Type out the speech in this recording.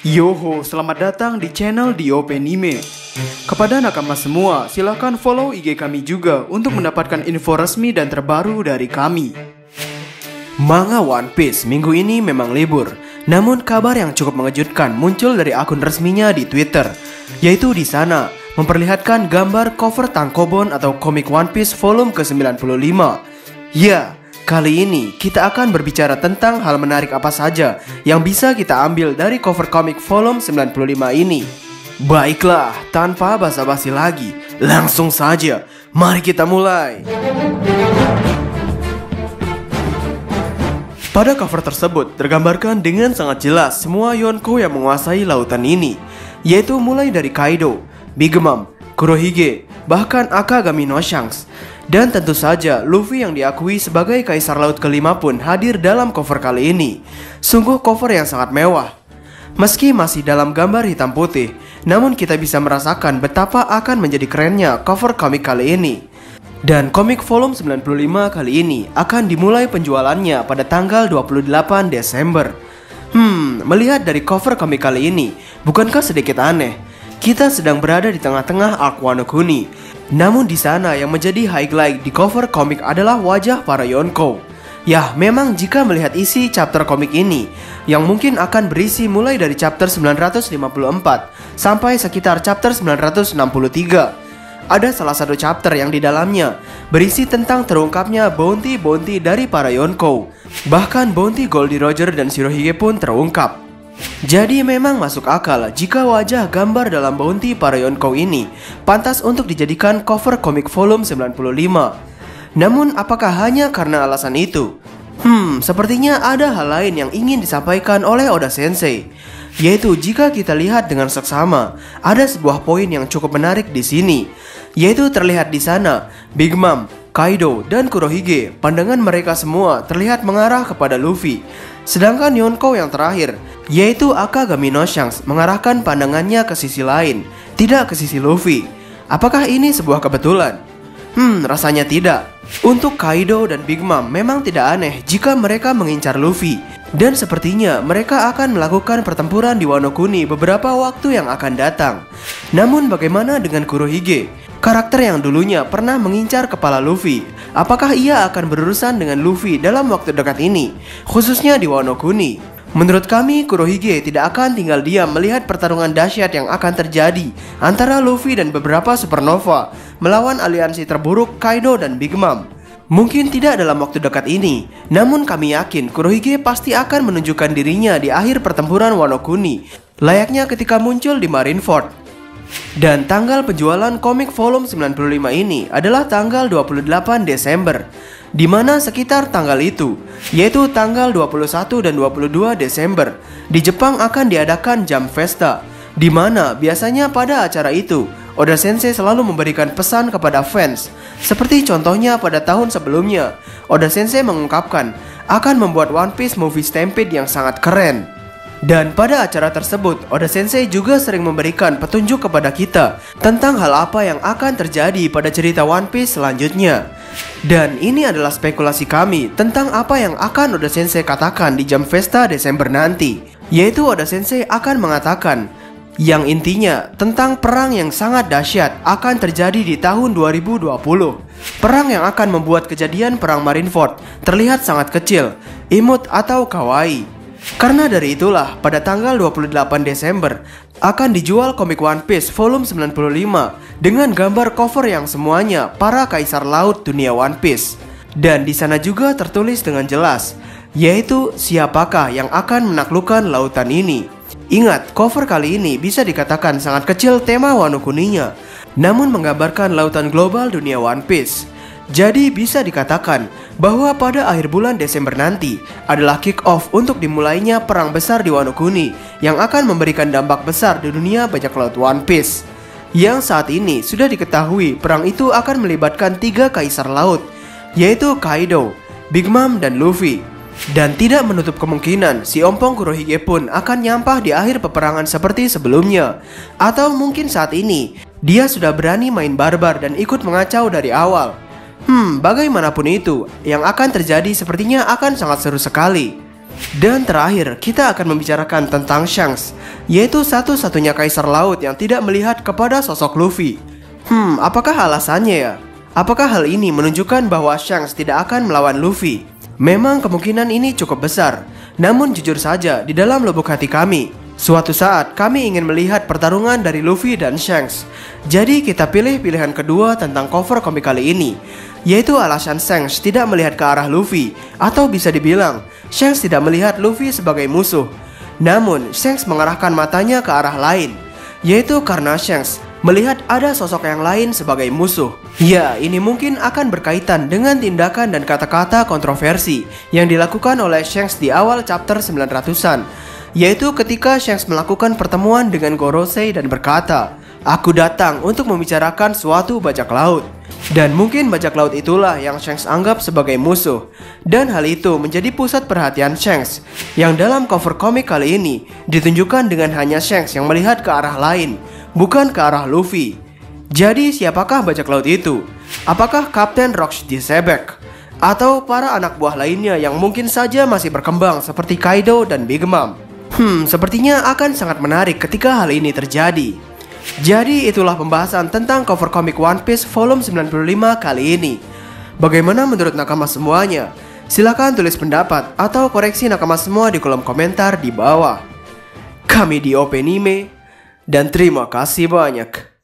Yoho, selamat datang di channel DOP Anime. Kepada nakama semua, silahkan follow IG kami juga untuk mendapatkan info resmi dan terbaru dari kami. Manga One Piece minggu ini memang libur, namun kabar yang cukup mengejutkan muncul dari akun resminya di Twitter, yaitu di sana memperlihatkan gambar cover tankobon atau komik One Piece volume ke-95. Ya, kali ini kita akan berbicara tentang hal menarik apa saja yang bisa kita ambil dari cover komik volume 95 ini. Baiklah, tanpa basa-basi lagi, langsung saja, mari kita mulai. Pada cover tersebut tergambarkan dengan sangat jelas semua Yonko yang menguasai lautan ini, yaitu mulai dari Kaido, Big Mom, Kurohige, bahkan Akagami no Shanks. Dan tentu saja Luffy yang diakui sebagai Kaisar Laut kelima pun hadir dalam cover kali ini. Sungguh cover yang sangat mewah. Meski masih dalam gambar hitam putih, namun kita bisa merasakan betapa akan menjadi kerennya cover komik kali ini. Dan komik volume 95 kali ini akan dimulai penjualannya pada tanggal 28 Desember. Melihat dari cover komik kali ini, bukankah sedikit aneh? Kita sedang berada di tengah-tengah arc Wano Kuni. Namun di sana yang menjadi highlight di cover komik adalah wajah para Yonko. Ya, memang jika melihat isi chapter komik ini, yang mungkin akan berisi mulai dari chapter 954 sampai sekitar chapter 963, ada salah satu chapter yang di dalamnya berisi tentang terungkapnya bounty-bounty dari para Yonko. Bahkan bounty Goldie Roger dan Shirohige pun terungkap. Jadi memang masuk akal jika wajah gambar dalam bounty para Yonko ini pantas untuk dijadikan cover komik volume 95. Namun apakah hanya karena alasan itu? Sepertinya ada hal lain yang ingin disampaikan oleh Oda Sensei. Yaitu jika kita lihat dengan seksama, ada sebuah poin yang cukup menarik di sini. Yaitu terlihat di sana Big Mom, Kaido, dan Kurohige, pandangan mereka semua terlihat mengarah kepada Luffy. Sedangkan Yonko yang terakhir, yaitu Akagami no Shanks, mengarahkan pandangannya ke sisi lain, tidak ke sisi Luffy. Apakah ini sebuah kebetulan? Rasanya tidak. Untuk Kaido dan Big Mom memang tidak aneh jika mereka mengincar Luffy. Dan sepertinya mereka akan melakukan pertempuran di Wano Kuni beberapa waktu yang akan datang. Namun bagaimana dengan Kurohige? Karakter yang dulunya pernah mengincar kepala Luffy. Apakah ia akan berurusan dengan Luffy dalam waktu dekat ini, khususnya di Wano Kuni? Menurut kami, Kurohige tidak akan tinggal diam melihat pertarungan dahsyat yang akan terjadi antara Luffy dan beberapa supernova melawan aliansi terburuk Kaido dan Big Mom. Mungkin tidak dalam waktu dekat ini, namun kami yakin Kurohige pasti akan menunjukkan dirinya di akhir pertempuran Wano Kuni, layaknya ketika muncul di Marineford. Dan tanggal penjualan komik volume 95 ini adalah tanggal 28 Desember, di mana sekitar tanggal itu, yaitu tanggal 21 dan 22 Desember, di Jepang akan diadakan Jump Festa, di mana biasanya pada acara itu Oda Sensei selalu memberikan pesan kepada fans. Seperti contohnya pada tahun sebelumnya, Oda Sensei mengungkapkan akan membuat One Piece Movie Stampede yang sangat keren. Dan pada acara tersebut, Oda Sensei juga sering memberikan petunjuk kepada kita tentang hal apa yang akan terjadi pada cerita One Piece selanjutnya. Dan ini adalah spekulasi kami tentang apa yang akan Oda Sensei katakan di Jump Festa Desember nanti. Yaitu Oda Sensei akan mengatakan yang intinya tentang perang yang sangat dahsyat akan terjadi di tahun 2020. Perang yang akan membuat kejadian perang Marineford terlihat sangat kecil, imut atau kawaii. Karena dari itulah pada tanggal 28 Desember akan dijual komik One Piece volume 95 dengan gambar cover yang semuanya para kaisar laut dunia One Piece. Dan di sana juga tertulis dengan jelas, yaitu siapakah yang akan menaklukkan lautan ini. Ingat, cover kali ini bisa dikatakan sangat kecil tema Wano Kuninya, namun menggambarkan lautan global dunia One Piece. Jadi bisa dikatakan bahwa pada akhir bulan Desember nanti adalah kick off untuk dimulainya perang besar di Wano Kuni yang akan memberikan dampak besar di dunia bajak laut One Piece. Yang saat ini sudah diketahui perang itu akan melibatkan 3 kaisar laut, yaitu Kaido, Big Mom, dan Luffy. Dan tidak menutup kemungkinan si ompong Kurohige pun akan nyampah di akhir peperangan seperti sebelumnya. Atau mungkin saat ini dia sudah berani main barbar dan ikut mengacau dari awal. Bagaimanapun itu, yang akan terjadi sepertinya akan sangat seru sekali. Dan terakhir, kita akan membicarakan tentang Shanks, yaitu satu-satunya kaisar laut yang tidak melihat kepada sosok Luffy. Apakah alasannya ya? Apakah hal ini menunjukkan bahwa Shanks tidak akan melawan Luffy? Memang kemungkinan ini cukup besar. Namun jujur saja, di dalam lubuk hati kami, suatu saat kami ingin melihat pertarungan dari Luffy dan Shanks. Jadi kita pilih pilihan kedua tentang cover komik kali ini, yaitu alasan Shanks tidak melihat ke arah Luffy, atau bisa dibilang Shanks tidak melihat Luffy sebagai musuh. Namun Shanks mengarahkan matanya ke arah lain, yaitu karena Shanks melihat ada sosok yang lain sebagai musuh. Ya, ini mungkin akan berkaitan dengan tindakan dan kata-kata kontroversi yang dilakukan oleh Shanks di awal chapter 900-an, yaitu ketika Shanks melakukan pertemuan dengan Gorosei dan berkata, "Aku datang untuk membicarakan suatu bajak laut." Dan mungkin bajak laut itulah yang Shanks anggap sebagai musuh. Dan hal itu menjadi pusat perhatian Shanks, yang dalam cover komik kali ini ditunjukkan dengan hanya Shanks yang melihat ke arah lain, bukan ke arah Luffy. Jadi siapakah bajak laut itu? Apakah Kapten Rox Sebek? Atau para anak buah lainnya yang mungkin saja masih berkembang seperti Kaido dan Big Mom? Sepertinya akan sangat menarik ketika hal ini terjadi. Jadi itulah pembahasan tentang cover komik One Piece volume 95 kali ini. Bagaimana menurut nakama semuanya? Silahkan tulis pendapat atau koreksi nakama semua di kolom komentar di bawah. Kami di Openime, dan terima kasih banyak.